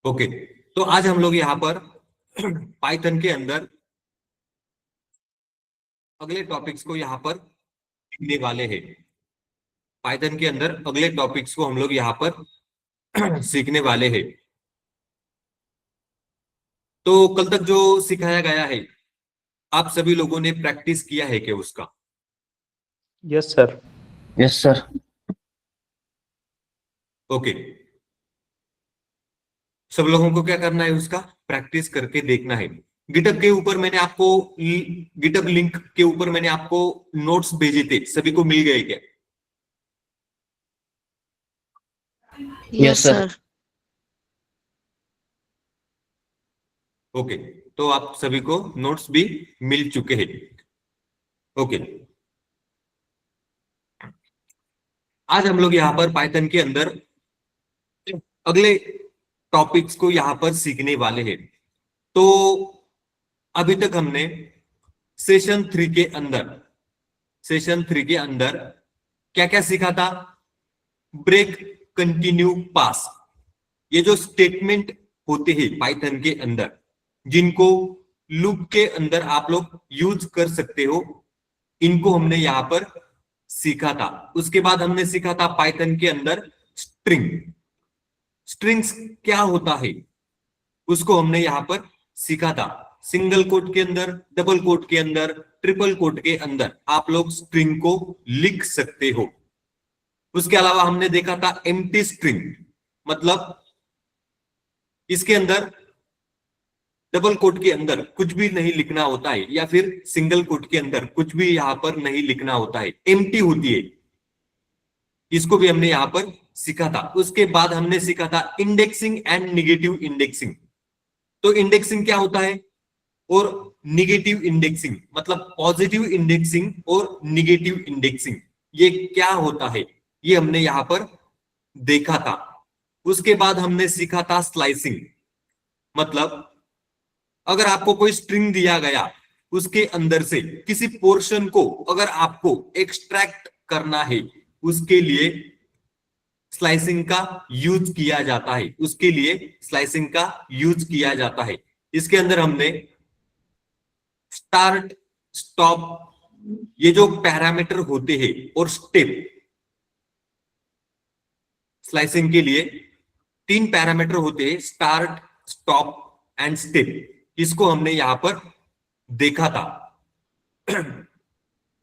Okay, तो आज हम लोग यहाँ पर पाइथन के अंदर अगले टॉपिक्स को यहाँ पर सीखने वाले हैं। पाइथन के अंदर अगले टॉपिक्स को हम लोग यहाँ पर सीखने वाले हैं। तो कल तक जो सिखाया गया है, आप सभी लोगों ने प्रैक्टिस किया है क्या उसका? Yes sir. Yes sir. Okay, सब लोगों को क्या करना है, उसका प्रैक्टिस करके देखना है। गिटहब के ऊपर मैंने आपको गिटहब लिंक के ऊपर मैंने आपको नोट्स भेजे थे, सभी को मिल गए क्या? Yes sir. ओके, तो आप सभी को नोट्स भी मिल चुके हैं। ओके, आज हम लोग यहाँ पर पाइथन के अंदर अगले टॉपिक्स को यहाँ पर सीखने वाले हैं। तो अभी तक हमने सेशन 3 के अंदर क्या क्या सीखा था? ब्रेक, कंटिन्यू, पास, ये जो स्टेटमेंट होते हैं पाइथन के अंदर, जिनको लूप के अंदर आप लोग यूज कर सकते हो, इनको हमने यहां पर सीखा था। उसके बाद हमने सीखा था पाइथन के अंदर स्ट्रिंग। स्ट्रिंग्स क्या होता है उसको हमने यहां पर सीखा था। सिंगल कोट के अंदर, डबल कोट के अंदर, ट्रिपल कोट के अंदर आप लोग स्ट्रिंग को लिख सकते हो। उसके अलावा हमने देखा था एम्प्टी स्ट्रिंग, मतलब इसके अंदर डबल कोट के अंदर कुछ भी नहीं लिखना होता है, या फिर सिंगल कोट के अंदर कुछ भी यहां पर नहीं लिखना होता है, एम्प्टी होती है। इसको भी हमने यहां पर सीखा था। उसके बाद हमने सीखा था इंडेक्सिंग एंड निगेटिव इंडेक्सिंग। तो इंडेक्सिंग क्या होता है और निगेटिव इंडेक्सिंग, मतलब पॉजिटिव इंडेक्सिंग और निगेटिव इंडेक्सिंग, ये क्या होता है, ये हमने यहां पर देखा था। उसके बाद हमने सीखा था स्लाइसिंग, मतलब अगर आपको कोई स्ट्रिंग दिया गया, उसके अंदर से किसी पोर्शन को अगर आपको एक्सट्रैक्ट करना है, उसके लिए स्लाइसिंग का यूज किया जाता है। इसके अंदर हमने स्टार्ट, स्टॉप, ये जो पैरामीटर होते हैं, और स्टेप, स्लाइसिंग के लिए 3 पैरामीटर होते हैं, स्टार्ट, स्टॉप एंड स्टेप। इसको हमने यहां पर देखा था।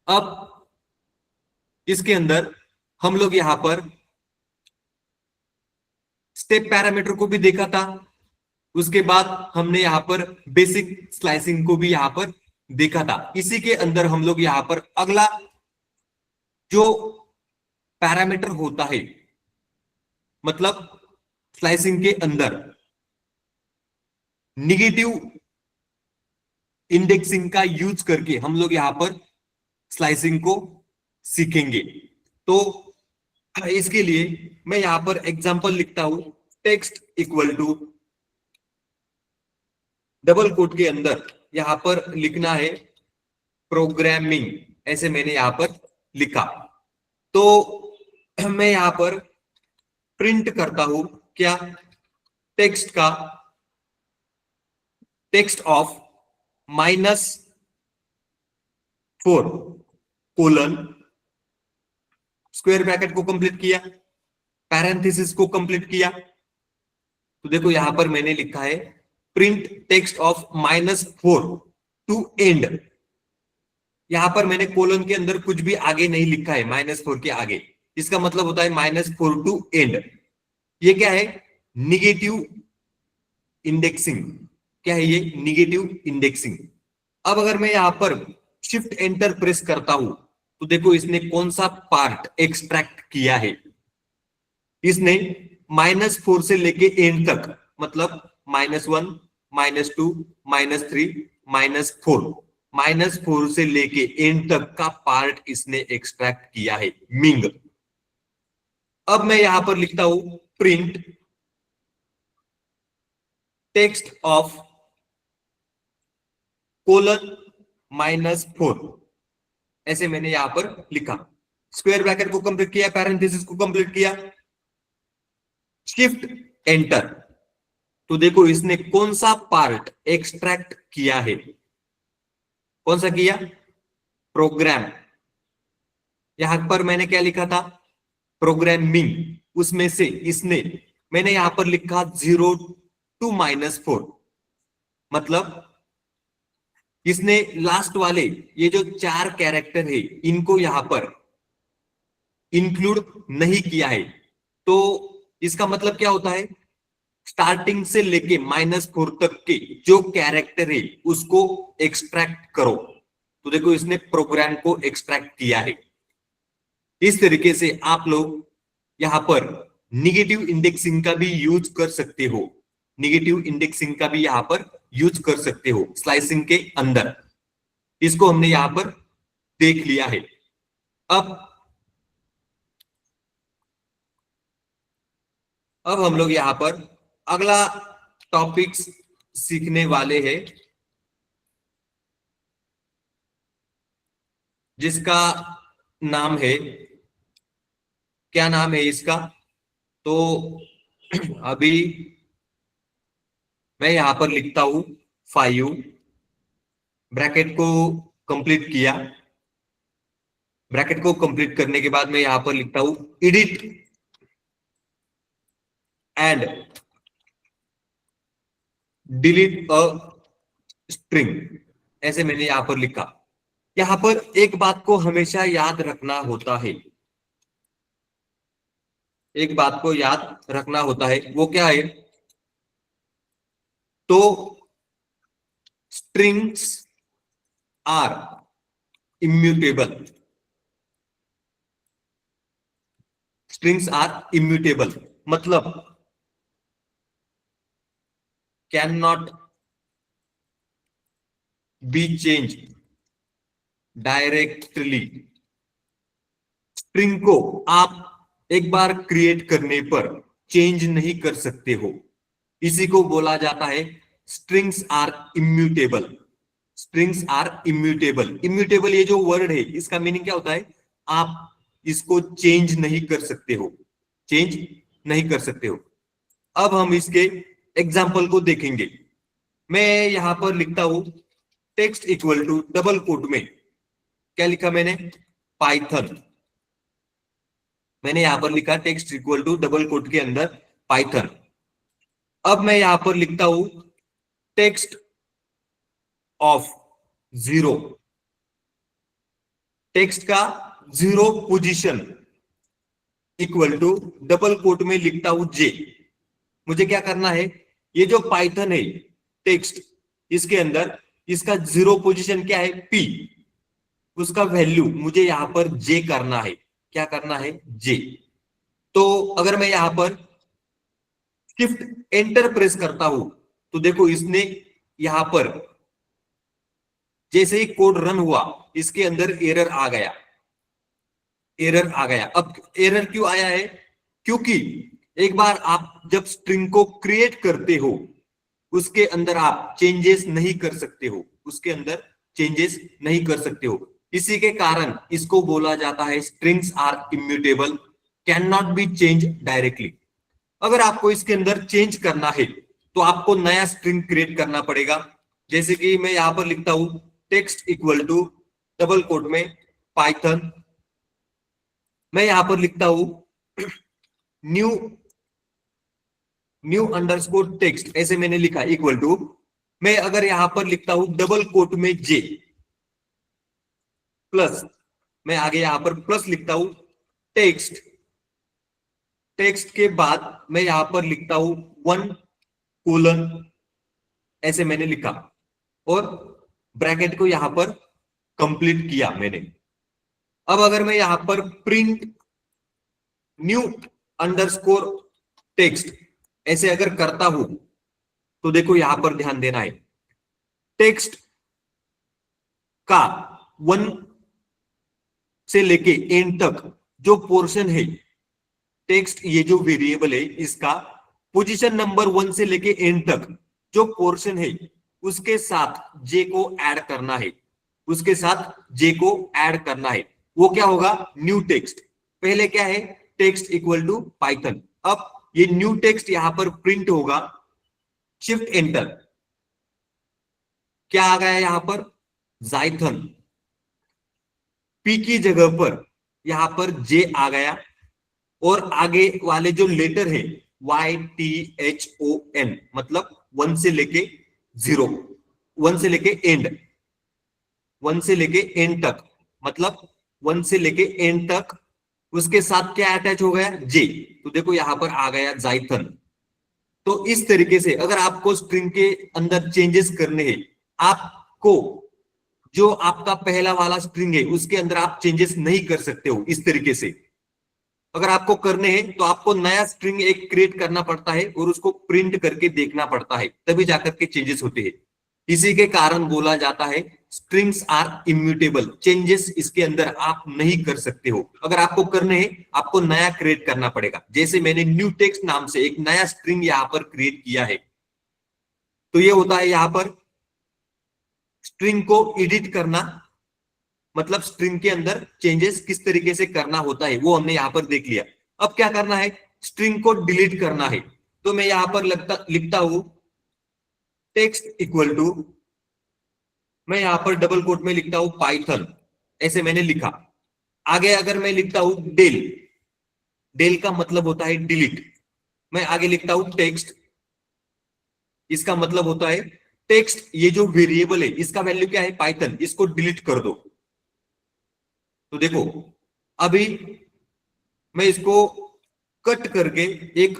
अब इसके अंदर हम लोग यहां पर स्टेप पैरामीटर को भी देखा था। उसके बाद हमने यहां पर बेसिक स्लाइसिंग को भी यहां पर देखा था। इसी के अंदर हम लोग यहां पर अगला जो पैरामीटर होता है, मतलब स्लाइसिंग के अंदर निगेटिव इंडेक्सिंग का यूज करके हम लोग यहां पर स्लाइसिंग को सीखेंगे। तो इसके लिए मैं यहां पर एग्जांपल लिखता हूं, text equal to, double quote के अंदर यहां पर लिखना है प्रोग्रामिंग, ऐसे मैंने यहां पर लिखा। तो मैं यहां पर प्रिंट करता हूं क्या, text of -4 colon, square bracket को कंप्लीट किया, पैरेंथेसिस को कंप्लीट किया। तो देखो यहां पर मैंने लिखा है print text of -4 to end. यहां पर मैंने कोलन के अंदर कुछ भी आगे नहीं लिखा है, -4 के आगे। इसका मतलब होता है -4 टू एंड। ये क्या है? Negative indexing. क्या है ये? Negative indexing. अब अगर मैं यहां पर शिफ्ट एंटर प्रेस करता हूं, तो देखो इसने कौन सा पार्ट एक्सट्रैक्ट किया है। इसने -4 से लेके एंड तक, मतलब -1, -2, -3, -4, -4 से लेके एंड तक का पार्ट इसने एक्सट्रैक्ट किया है, मिंग। अब मैं यहां पर लिखता हूं प्रिंट टेक्स्ट ऑफ कोलन -4, ऐसे मैंने यहां पर लिखा। स्क्वायर ब्रैकेट को कंप्लीट किया, पैरेंथेसिस को कंप्लीट किया, शिफ्ट एंटर। तो देखो इसने कौन सा पार्ट एक्सट्रैक्ट किया है, कौन सा किया, प्रोग्राम। यहां पर मैंने क्या लिखा था, प्रोग्रामिंग, उसमें से इसने, मैंने यहां पर लिखा 0 to -4, मतलब इसने लास्ट वाले ये जो 4 कैरेक्टर है इनको यहां पर इंक्लूड नहीं किया है। तो इसका मतलब क्या होता है, स्टार्टिंग से लेके -4 तक के जो कैरेक्टर है उसको एक्सट्रैक्ट करो। तो देखो इसने प्रोग्राम को एक्सट्रैक्ट किया है। इस तरीके से आप लोग यहां पर निगेटिव इंडेक्सिंग का भी यूज कर सकते हो, निगेटिव इंडेक्सिंग का भी यहां पर यूज कर सकते हो स्लाइसिंग के अंदर। इसको हमने यहां पर देख लिया है। अब हम लोग यहां पर अगला टॉपिक्स सीखने वाले हैं, जिसका नाम है, क्या नाम है इसका, तो अभी मैं यहां पर लिखता हूं 5, ब्रैकेट को कंप्लीट किया। ब्रैकेट को कंप्लीट करने के बाद मैं यहां पर लिखता हूं edit and delete a string, ऐसे मैंने यहां पर लिखा। यहां पर एक बात को हमेशा याद रखना होता है, एक बात को याद रखना होता है, वो क्या है, तो strings are immutable, strings are immutable मतलब can not be change directly. String को आप एक बार क्रिएट करने पर चेंज नहीं कर सकते हो, इसी को बोला जाता है strings are immutable. Strings are immutable, immutable ये जो वर्ड है इसका मीनिंग क्या होता है, आप इसको चेंज नहीं कर सकते हो, चेंज नहीं कर सकते हो। अब हम इसके एग्जाम्पल को देखेंगे। मैं यहां पर लिखता हूं text equal to double quote में क्या लिखा मैंने, पाइथन। मैंने यहां पर लिखा text equal to double quote के अंदर पाइथन। अब मैं यहां पर लिखता हूं टेक्स्ट ऑफ 0, टेक्स्ट का 0 position equal to double quote में लिखता हूं जे। मुझे क्या करना है, ये जो पाइथन है टेक्स्ट, इसके अंदर इसका 0 पोजीशन क्या है, पी, उसका वैल्यू मुझे यहां पर जे करना है। क्या करना है, जे। तो अगर मैं यहां पर शिफ्ट एंटर प्रेस करता हूं तो देखो इसने यहां पर जैसे ही कोड रन हुआ इसके अंदर एरर आ गया, एरर आ गया। अब एरर क्यों आया है, क्योंकि एक बार आप जब स्ट्रिंग को क्रिएट करते हो उसके अंदर आप चेंजेस नहीं कर सकते हो, उसके अंदर चेंजेस नहीं कर सकते हो। इसी के कारण इसको बोला जाता है strings are immutable, can not be change directly. अगर आपको इसके अंदर चेंज करना है तो आपको नया स्ट्रिंग क्रिएट करना पड़ेगा। जैसे कि मैं यहां पर लिखता हूं text equal to double quote में पाइथन, मैं यहां पर लिखता हूं न्यू अंडरस्कोर टेक्स्ट, ऐसे मैंने लिखा इक्वल टू, मैं अगर यहां पर लिखता हूं डबल कोट में जे प्लस, मैं आगे यहां पर प्लस लिखता हूं टेक्स्ट, टेक्स्ट के बाद मैं यहां पर लिखता हूं 1:, ऐसे मैंने लिखा और ब्रैकेट को यहां पर कंप्लीट किया मैंने। अब अगर मैं यहां पर प्रिंट न्यू अंडरस्कोर टेक्स्ट ऐसे अगर करता हूं तो देखो यहां पर ध्यान देना है, टेक्स्ट का 1 से लेके एंड तक जो पोर्शन है, टेक्स्ट ये जो वेरिएबल है इसका पोजीशन नंबर 1 से लेके एंड तक जो पोर्शन है उसके साथ जे को ऐड करना है, उसके साथ जे को ऐड करना है। वो क्या होगा, न्यू टेक्स्ट। पहले क्या है, टेक्स्ट इक्वल टू पाइथन। अब ये न्यू टेक्स्ट यहां पर प्रिंट होगा, शिफ्ट एंटर, क्या आ गया यहां पर? जाइथन। पी की जगह पर यहां पर जे आ गया, और आगे वाले जो लेटर है YTHON, मतलब 1 से लेके 0, 1 से लेके एंड, 1 से लेके एंड तक, मतलब 1 से लेके एंड तक, उसके साथ क्या अटैच हो गया? जे। तो देखो यहां पर आ गया जाइथन। तो इस तरीके से अगर आपको स्ट्रिंग के अंदर चेंजेस करने हैं, आपको जो आपका पहला वाला स्ट्रिंग है उसके अंदर आप चेंजेस नहीं कर सकते हो इस तरीके से। अगर आपको करने हैं तो आपको नया स्ट्रिंग एक क्रिएट करना पड़ता है और उसको प्रिंट करके देखना पड़ता है, तभी जाकर के चेंजेस होते हैं। इसी के कारण बोला जाता है स्ट्रिंग्स आर इम्यूटेबल, चेंजेस इसके अंदर आप नहीं कर सकते हो। अगर आपको करने हैं आपको नया क्रिएट करना पड़ेगा। जैसे मैंने न्यू टेक्स्ट नाम से एक नया स्ट्रिंग यहां पर क्रिएट किया है, तो ये होता है यहां पर स्ट्रिंग को एडिट करना, मतलब स्ट्रिंग के अंदर चेंजेस किस तरीके से करना होता है वो हमने यहां पर देख लिया। अब क्या करना है? स्ट्रिंग को डिलीट करना है। तो मैं यहां पर लिखता हूं टेक्स्ट इक्वल टू, मैं यहां पर डबल कोट में लिखता हूं पाइथन, ऐसे मैंने लिखा। आगे अगर मैं लिखता हूं डेल, डेल का मतलब होता है डिलीट। मैं आगे लिखता हूं टेक्स्ट, इसका मतलब होता है टेक्स्ट, ये जो वेरिएबल है इसका वैल्यू क्या है? पाइथन, इसको डिलीट कर दो। तो देखो अभी मैं इसको कट करके एक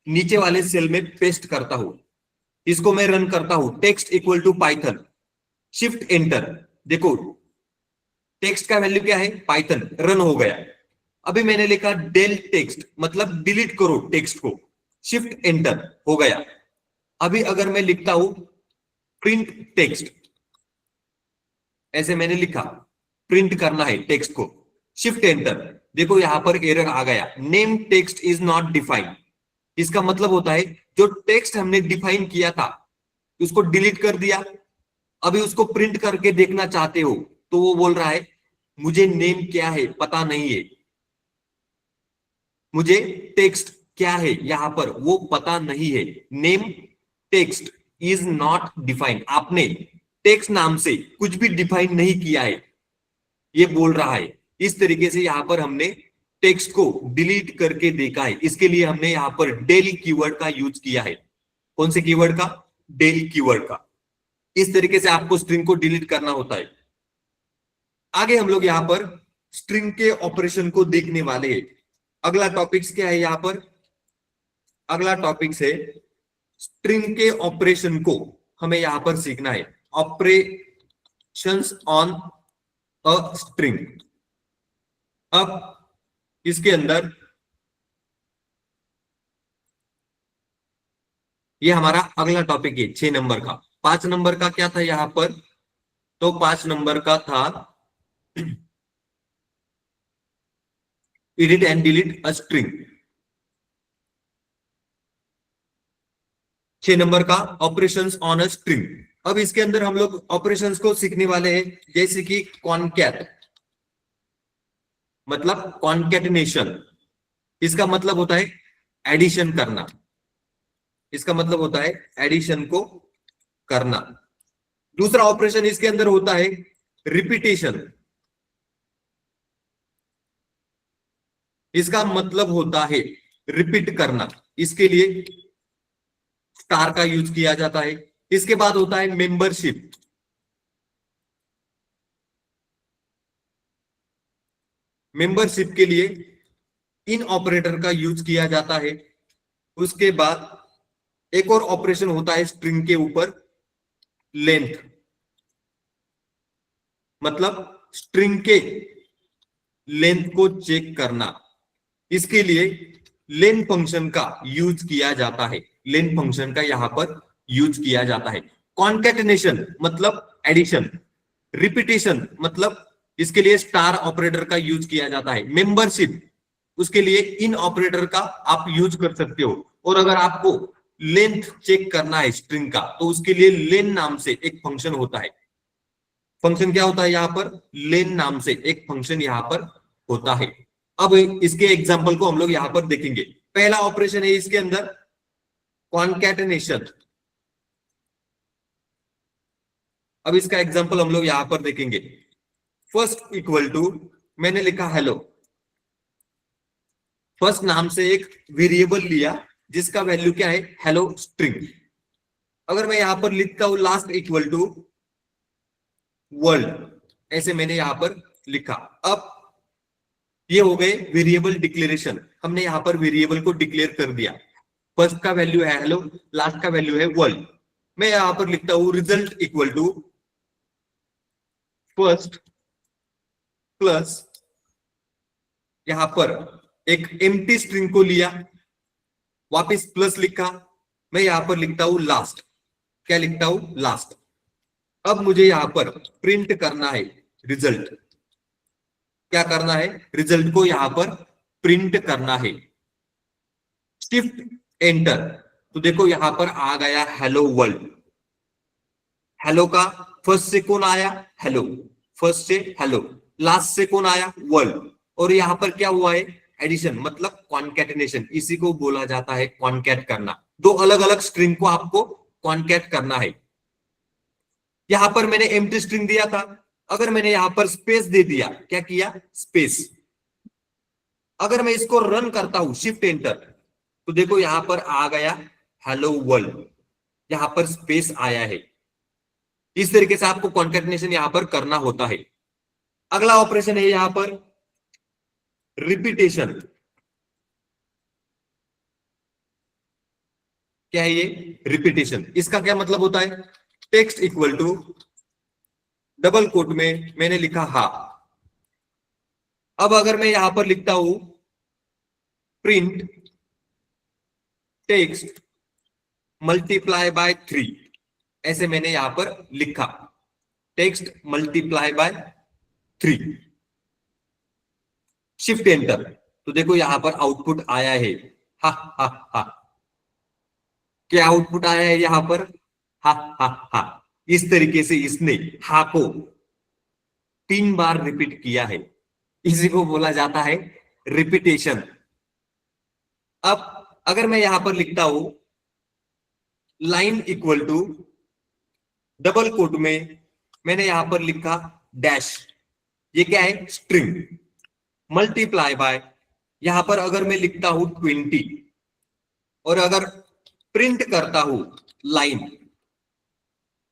नीचे वाले सेल में पेस्ट करता हूं, इसको मैं रन करता हूं text equal to Python, shift enter. देखो टेक्स्ट का वैल्यू क्या है? पाइथन, रन हो गया। अभी मैंने लिखा डेल टेक्स्ट, मतलब डिलीट करो टेक्स्ट को, शिफ्ट एंटर, हो गया। अभी अगर मैं लिखता हूं प्रिंट टेक्स्ट, ऐसे मैंने लिखा, प्रिंट करना है टेक्स्ट को, शिफ्ट एंटर, देखो यहां पर एरर आ गया, name text is not defined. इसका मतलब होता है जो टेक्स्ट हमने डिफाइन किया था उसको डिलीट कर दिया। अभी उसको प्रिंट करके देखना चाहते हो तो वो बोल रहा है मुझे नेम क्या है पता नहीं है, मुझे टेक्स्ट क्या है यहां पर वो पता नहीं है। Name text is not defined, आपने टेक्स्ट नाम से कुछ भी डिफाइन नहीं किया है, ये बोल रहा है। इस तरीके से यहां पर हमने टेक्स्ट को डिलीट करके देखा है। इसके लिए हमने यहां पर डेल कीवर्ड का यूज किया है। कौन से कीवर्ड का? डेल कीवर्ड का। इस तरीके से आपको स्ट्रिंग को डिलीट करना होता है। आगे हम लोग यहां पर स्ट्रिंग के ऑपरेशन को देखने वाले हैं। अगला टॉपिक्स क्या है यहां पर? अगला टॉपिक्स है स्ट्रिंग के ऑपरेशन को हमें यहां पर सीखना है, ऑपरेशंस ऑन अ स्ट्रिंग। अब इसके अंदर ये हमारा अगला टॉपिक है 6 नंबर का। 5 नंबर का क्या था यहां पर? तो 5 नंबर का था edit and delete a string. 6 number का ऑपरेशंस ऑन अ स्ट्रिंग। अब इसके अंदर हम लोग ऑपरेशंस को सीखने वाले हैं, जैसे कि कॉन्कैट, मतलब कॉन्कैटिनेशन, इसका मतलब होता है एडिशन करना, इसका मतलब होता है एडिशन को करना। दूसरा ऑपरेशन इसके अंदर होता है रिपीटेशन, इसका मतलब होता है रिपीट करना, इसके लिए स्टार का यूज किया जाता है। इसके बाद होता है मेंबरशिप, मेंबरशिप के लिए इन ऑपरेटर का यूज किया जाता है। उसके बाद एक और ऑपरेशन होता है स्ट्रिंग के ऊपर, लेंथ, मतलब स्ट्रिंग के लेंथ को चेक करना, इसके लिए लेन फंक्शन का यूज किया जाता है, लेन फंक्शन का यहां पर यूज किया जाता है। कॉन्कैटिनेशन मतलब एडिशन, रिपीटेशन मतलब इसके लिए स्टार ऑपरेटर का यूज किया जाता है। मेंबरशिप, उसके लिए इन ऑपरेटर का आप यूज कर सकते हो। और अगर आपको लेंथ चेक करना है स्ट्रिंग का तो उसके लिए लेन नाम से एक फंक्शन होता है। फंक्शन क्या होता है यहां पर? लेन नाम से एक फंक्शन यहां पर होता है। अब इसके एग्जांपल को हम लोग यहां पर देखेंगे। पहला ऑपरेशन है इसके अंदर कॉन्कैटिनेशन। अब इसका एग्जांपल हम लोग यहां पर देखेंगे। फर्स्ट इक्वल टू, मैंने लिखा हेलो, फर्स्ट नाम से एक वेरिएबल लिया जिसका वैल्यू क्या है, हेलो स्ट्रिंग। अगर मैं यहां पर लिखता हूं लास्ट इक्वल टू वर्ल्ड, ऐसे मैंने यहां पर लिखा। अब ये हो गए वेरिएबल डिक्लेरेशन, हमने यहां पर वेरिएबल को डिक्लेयर कर दिया। फर्स्ट का वैल्यू है हेलो, लास्ट का वैल्यू है वर्ल्ड। मैं यहां पर लिखता हूं result equal to first plus, यहां पर एक एम्प्टी स्ट्रिंग को लिया, वापस प्लस लिखा, मैं यहां पर लिखता हूं लास्ट। क्या लिखता हूं, लास्ट। अब मुझे यहां पर प्रिंट करना है रिजल्ट। क्या करना है, रिजल्ट को यहां पर प्रिंट करना है। शिफ्ट एंटर, तो देखो यहां पर आ गया हेलो वर्ल्ड। हेलो का फर्स्ट से कौन आया, हेलो, फर्स्ट से हेलो, लास्ट से कौन आया, वर्ल्ड। और यहां पर क्या हुआ है, एडिशन, मतलब कॉन्कैटिनेशन। इसी को बोला जाता है कॉन्कैट करना। दो अलग अलग स्ट्रिंग को आपको कॉन्कैट करना है। यहां पर मैंने एम्प्टी स्ट्रिंग दिया था, अगर मैंने यहां पर स्पेस दे दिया, क्या किया, स्पेस। अगर मैं इसको रन करता हूं शिफ्ट एंटर, तो देखो यहां पर आ गया हेलो वर्ल्ड, यहां पर स्पेस आया है। इस तरीके से आपको कॉन्कैटिनेशन यहां पर करना होता है। अगला ऑपरेशन है यहां पर रिपीटेशन। क्या है ये, रिपीटेशन। इसका क्या मतलब होता है, text equal to double quote में मैंने लिखा हा। अब अगर मैं यहां पर लिखता हूं प्रिंट टेक्स्ट मल्टीप्लाई बाय 3, ऐसे मैंने यहां पर लिखा, text multiply by 3, shift enter, तो देखो यहां पर आउटपुट आया है हा हा हा। क्या आउटपुट आया है यहां पर, हा हा हा। इस तरीके से इसने हा को 3 बार रिपीट किया है, इसी को बोला जाता है रिपीटेशन। अब अगर मैं यहां पर लिखता हूं line equal to double quote में मैंने यहां पर लिखा डैश, ये क्या है, स्ट्रिंग, मल्टीप्लाई बाय, यहां पर अगर मैं लिखता हूं 20, और अगर प्रिंट करता हूं लाइन,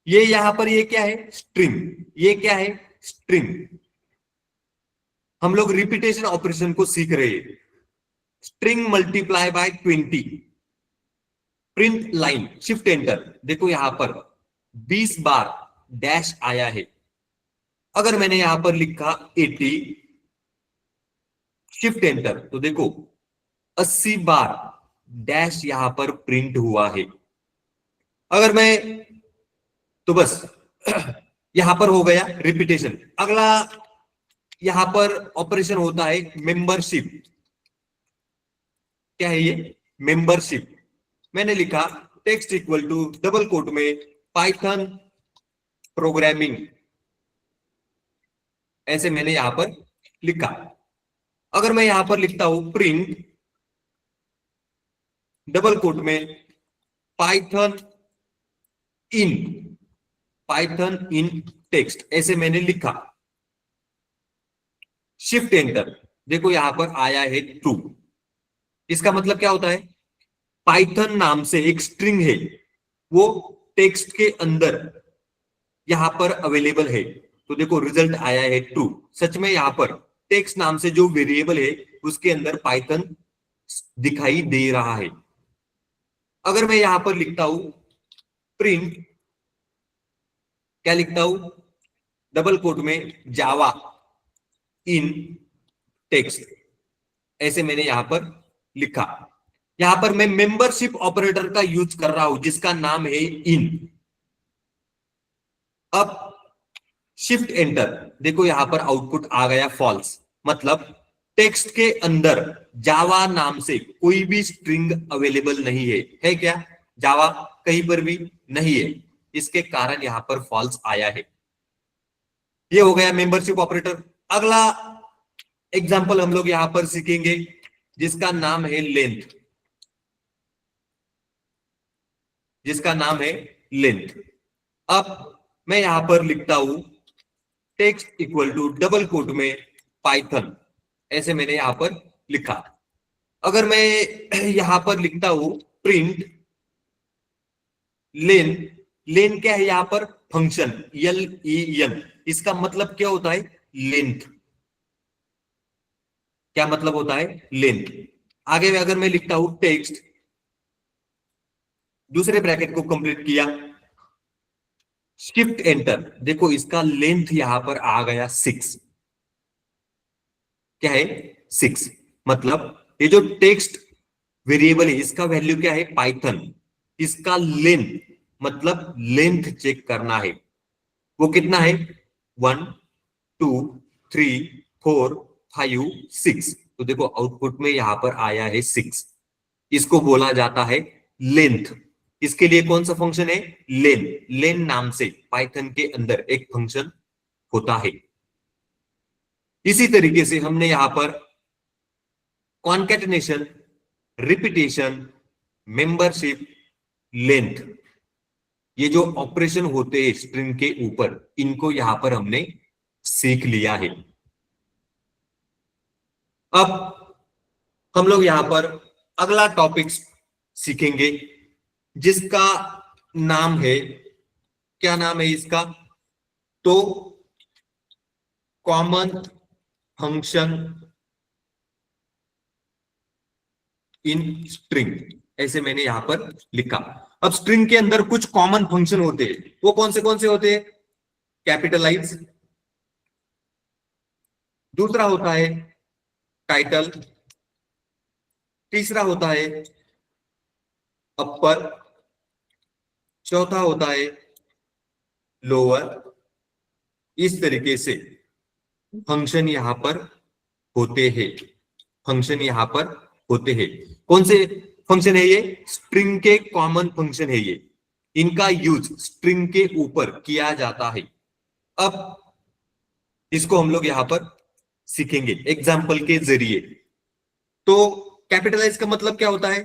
ये यहां पर ये क्या है, स्ट्रिंग, ये क्या है, स्ट्रिंग। हम लोग रिपीटेशन ऑपरेशन को सीख रहे हैं। String multiply by 20, print line, shift enter, देखो यहां पर 20 बार डैश आया है। अगर मैंने यहां पर लिखा 80, शिफ्ट एंटर, तो देखो 80 बार डैश यहां पर प्रिंट हुआ है। अगर मैं, तो बस यहां पर हो गया रिपीटेशन। अगला यहां पर ऑपरेशन होता है मेंबरशिप। क्या है ये, मेंबरशिप। मैंने लिखा text equal to double quote में पाइथन प्रोग्रामिंग, ऐसे मैंने यहां पर लिखा। अगर मैं यहां पर लिखता हूं प्रिंट डबल कोट में पाइथन इन, पाइथन इन टेक्स्ट, ऐसे मैंने लिखा, शिफ्ट एंटर, देखो यहां पर आया है ट्रू। इसका मतलब क्या होता है, पाइथन नाम से एक स्ट्रिंग है, वो टेक्स्ट के अंदर यहां पर अवेलेबल है, तो देखो रिजल्ट आया है ट्रू। सच में यहां पर टेक्स्ट नाम से जो वेरिएबल है उसके अंदर पाइथन दिखाई दे रहा है। अगर मैं यहां पर लिखता हूं प्रिंट, क्या लिखता हूं, डबल कोट में जावा इन टेक्स्ट, ऐसे मैंने यहां पर लिखा। यहां पर मैं मेंबरशिप ऑपरेटर का यूज कर रहा हूं जिसका नाम है इन। अब शिफ्ट एंटर, देखो यहां पर आउटपुट आ गया फॉल्स, मतलब टेक्स्ट के अंदर जावा नाम से कोई भी स्ट्रिंग अवेलेबल नहीं है। है क्या, जावा कहीं पर भी नहीं है, इसके कारण यहां पर फॉल्स आया है। ये हो गया मेंबरशिप ऑपरेटर। अगला एग्जांपल हम लोग यहां पर सीखेंगे जिसका नाम है लेंथ। जिसका नाम है लेंथ। अब मैं यहां पर लिखता हूं text equal to double quote में पाइथन, ऐसे मैंने यहां पर लिखा। अगर मैं यहां पर लिखता हूं प्रिंट लेन, लेन क्या है यहां पर फंक्शन LEN, इसका मतलब क्या होता है लेंथ। क्या मतलब होता है लेंथ। आगे में अगर मैं लिखता हूं टेक्स्ट, दूसरे ब्रैकेट को कंप्लीट किया, शिफ्ट एंटर, देखो इसका लेंथ यहां पर आ गया 6। क्या है 6, मतलब ये जो टेक्स्ट वेरिएबल है इसका वैल्यू क्या है पाइथन, इसका लेंथ मतलब लेंथ चेक करना है, वो कितना है 1 2 3 4 5 6। तो देखो आउटपुट में यहां पर आया है 6, इसको बोला जाता है लेंथ। इसके लिए कौन सा फंक्शन है लेन, लेन नाम से पाइथन के अंदर एक फंक्शन होता है। इसी तरीके से हमने यहां पर कॉन्कैटिनेशन, रिपीटेशन, मेंबरशिप, लेंथ, ये जो ऑपरेशन होते हैं स्ट्रिंग के ऊपर, इनको यहां पर हमने सीख लिया है। अब हम लोग यहां पर अगला टॉपिक सीखेंगे जिसका नाम है, क्या नाम है इसका, तो कॉमन फंक्शन इन स्ट्रिंग, ऐसे मैंने यहां पर लिखा। अब स्ट्रिंग के अंदर कुछ कॉमन फंक्शन होते हैं, वो कौन से होते हैं, कैपिटलाइज, दूसरा होता है टाइटल, तीसरा होता है अपर, चौथा होता है लोअर। इस तरीके से फंक्शन यहां पर होते हैं, फंक्शन यहां पर होते हैं। कौन से फंक्शन है ये, स्ट्रिंग के कॉमन फंक्शन है ये, इनका यूज स्ट्रिंग के ऊपर किया जाता है। अब इसको हम लोग यहां पर सीखेंगे एग्जाम्पल के जरिए। तो कैपिटलाइज का मतलब क्या होता है,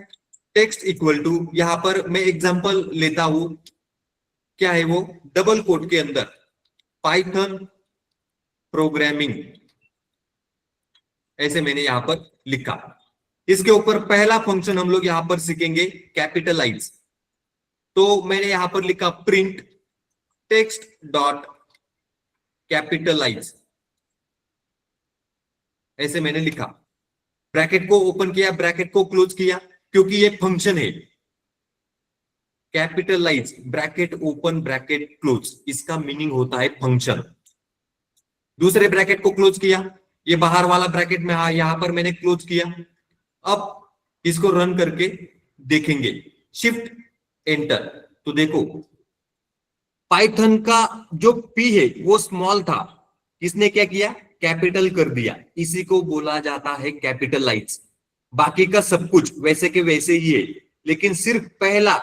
टेक्स्ट इक्वल टू, यहां पर मैं एग्जाम्पल लेता हूं, क्या है वो डबल कोट के अंदर पाइथन प्रोग्रामिंग, ऐसे मैंने यहां पर लिखा। इसके ऊपर पहला फंक्शन हम लोग यहां पर सीखेंगे कैपिटलाइज। तो मैंने यहां पर लिखा प्रिंट टेक्स्ट डॉट कैपिटलाइज, ऐसे मैंने लिखा, ब्रैकेट को ओपन किया, ब्रैकेट को क्लोज किया, क्योंकि ये फंक्शन है capitalize, bracket open bracket close, इसका मीनिंग होता है फंक्शन। दूसरे ब्रैकेट को क्लोज किया, ये बाहर वाला ब्रैकेट में यहां पर मैंने क्लोज किया। अब इसको रन करके देखेंगे, शिफ्ट एंटर, तो देखो पाइथन का जो पी है वो स्मॉल था, इसने क्या किया कैपिटल कर दिया, इसी को बोला जाता है कैपिटलाइज। बाकी का सब कुछ वैसे के वैसे ही है, लेकिन सिर्फ पहला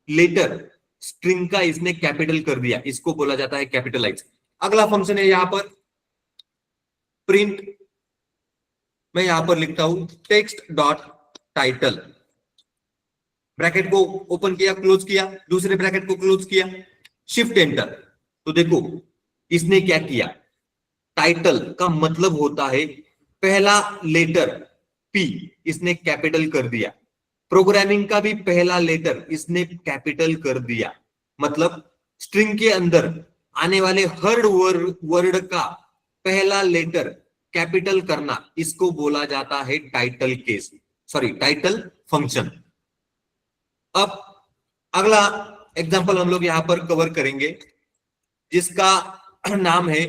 लेटर स्ट्रिंग का इसने कैपिटल कर दिया, इसको बोला जाता है कैपिटलाइज। अगला फंक्शन है यहां पर प्रिंट, मैं यहां पर लिखता हूं टेक्स्ट डॉट टाइटल, ब्रैकेट को ओपन किया क्लोज किया, दूसरे ब्रैकेट को क्लोज किया, शिफ्ट एंटर, तो देखो इसने क्या किया, टाइटल का मतलब होता है पहला लेटर पी, इसने कैपिटल कर दिया। प्रोग्रामिंग का भी पहला लेटर इसने कैपिटल कर दिया, मतलब स्ट्रिंग के अंदर आने वाले हर वर्ड का पहला लेटर कैपिटल करना, इसको बोला जाता है title case, sorry title function. अब अगला एग्जांपल हम लोग यहां पर कवर करेंगे जिसका नाम है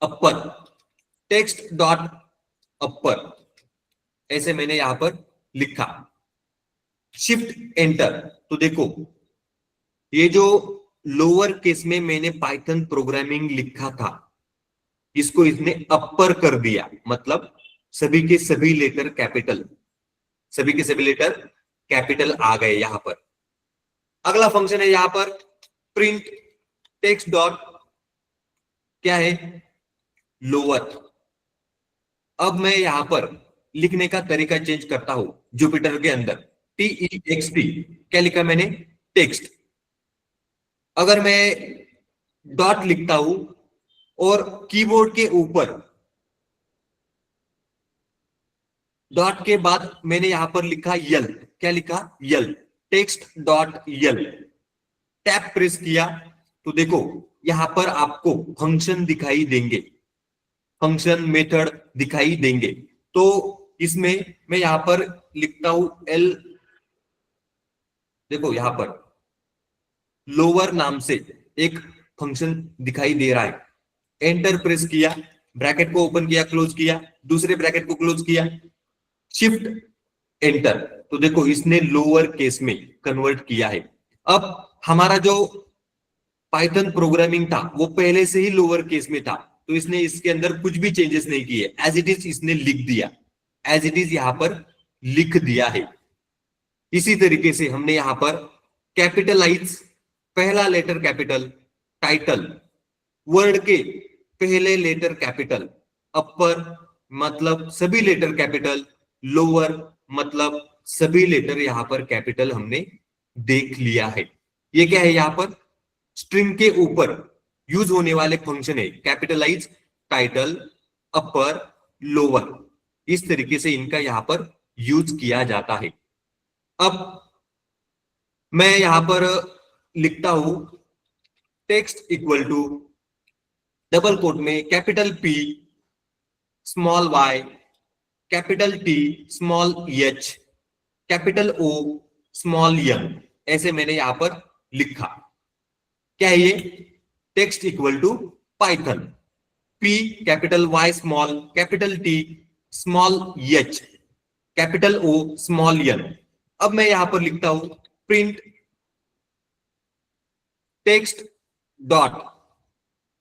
अपर, टेक्स्ट डॉट अपर, ऐसे मैंने यहां पर लिखा, शिफ्ट एंटर, तो देखो ये जो लोअर केस में मैंने पाइथन प्रोग्रामिंग लिखा था, इसको इसने अपर कर दिया, मतलब सभी के सभी लेटर कैपिटल, सभी के सभी लेटर कैपिटल आ गए यहां पर। अगला फंक्शन है यहां पर प्रिंट टेक्स्ट डॉट, क्या है लोअर। अब मैं यहां पर लिखने का तरीका चेंज करता हूं जुपिटर के अंदर, TEXT, क्या लिखा मैंने? टेक्स्ट। अगर मैं डॉट लिखता हूं और कीबोर्ड के ऊपर डॉट के बाद मैंने यहां पर लिखा यल, क्या लिखा? यल, टेक्स्ट डॉट यल, टैप प्रेस किया तो देखो यहां पर आपको फंक्शन दिखाई देंगे, फंक्शन मेथड दिखाई देंगे। तो इसमें मैं यहां पर लिखता हूं एल, देखो यहां पर लोअर नाम से एक फंक्शन दिखाई दे रहा है। एंटर प्रेस किया, ब्रैकेट को ओपन किया, क्लोज किया, दूसरे ब्रैकेट को क्लोज किया, शिफ्ट एंटर, तो देखो इसने लोअर केस में कन्वर्ट किया है। अब हमारा जो पाइथन प्रोग्रामिंग था वो पहले से ही लोअर केस में था, तो इसने इसके अंदर कुछ भी चेंजेस नहीं किए, एज इट इज इसने लिख दिया, एज इट इज यहां पर लिख दिया है। इसी तरीके से हमने यहां पर कैपिटलाइज, पहला लेटर कैपिटल, टाइटल वर्ड के पहले लेटर कैपिटल, अपर मतलब सभी लेटर कैपिटल, लोअर मतलब सभी लेटर यहां पर कैपिटल हमने देख लिया है। ये क्या है? यहां पर स्ट्रिंग के ऊपर यूज होने वाले फंक्शन है, कैपिटलाइज, टाइटल, अपर, लोअर, इस तरीके से इनका यहां पर यूज किया जाता है। अब मैं यहां पर लिखता हूं text equal to double quote में capital P small y, capital T small h, capital O small m, ऐसे मैंने यहां पर लिखा। क्या है ये? Text equal to Python P capital Y small, capital T small h, capital O small n। अब मैं यहां पर लिखता हूं print text dot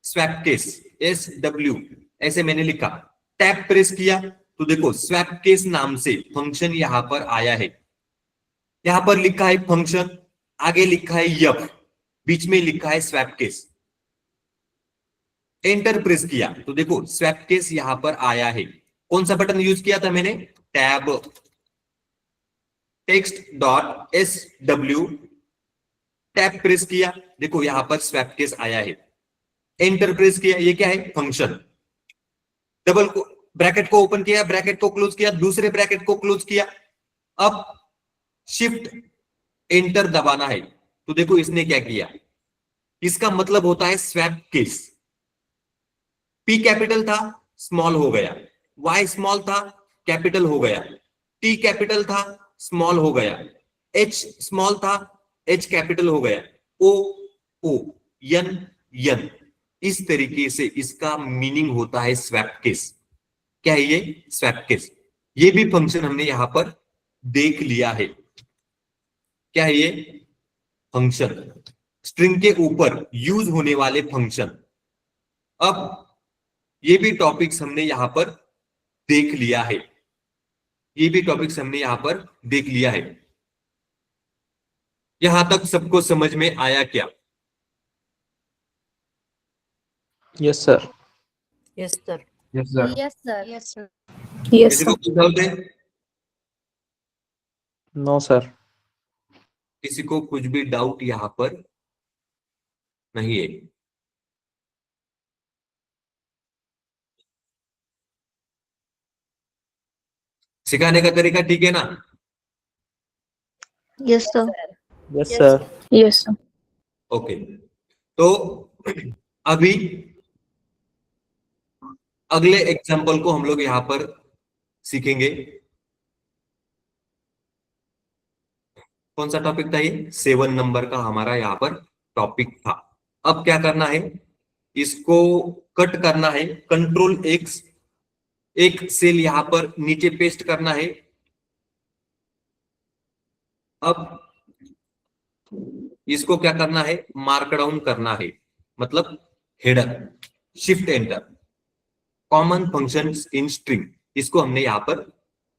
swap case, SW, ऐसे मैंने लिखा। टैब प्रेस किया तो देखो स्वैप केस नाम से फंक्शन यहां पर आया है। यहां पर लिखा है फंक्शन, आगे लिखा है यफ, बीच में लिखा है स्वैप केस। एंटर प्रेस किया तो देखो स्वैप केस यहां पर आया है। कौन सा बटन यूज किया था मैंने? Tab, text dot SW, tab press किया, देखो यहां पर स्वैप केस आया है। एंटर प्रेस किया, ये क्या है? फंक्शन। डबल को ब्रैकेट को ओपन किया, ब्रैकेट को क्लोज किया, दूसरे ब्रैकेट को क्लोज किया। अब शिफ्ट एंटर दबाना है तो देखो इसने क्या किया, इसका मतलब होता है स्वैप केस। P कैपिटल था, स्मॉल हो गया, Y स्मॉल था, कैपिटल हो गया, T कैपिटल था, स्मॉल हो गया, H स्मॉल था, H कैपिटल हो गया, O O, N N, इस तरीके से इसका मीनिंग होता है स्वैप केस। क्या है ये? Swap case. ये भी फंक्शन हमने यहां पर देख लिया है। क्या है ये? फंक्शन, स्ट्रिंग के ऊपर यूज होने वाले फंक्शन। अब ये भी टॉपिक्स हमने यहां पर देख लिया है, ये भी टॉपिक्स हमने यहां पर देख लिया है। यहां तक सबको समझ में आया क्या? Yes, sir. Yes, sir. Yes, sir. Yes, sir. Yes, sir. Yes, किसी sir. को कुछ डाउट है? No, sir. किसी को कुछ भी डाउट यहां पर नहीं है? सिखाने का तरीका ठीक है ना? Yes, sir. Yes, Yes, sir. sir. Yes, sir. Okay, तो अभी अगले एग्जाम्पल को हम लोग यहां पर सीखेंगे। कौन सा टॉपिक था ये? 7 नंबर का हमारा यहाँ पर टॉपिक था। अब क्या करना है, इसको कट करना है, कंट्रोल एक्स, एक सेल यहां पर नीचे पेस्ट करना है। अब इसको क्या करना है? मार्क डाउन करना है, मतलब header, shift enter, common function in string, इसको हमने यहां पर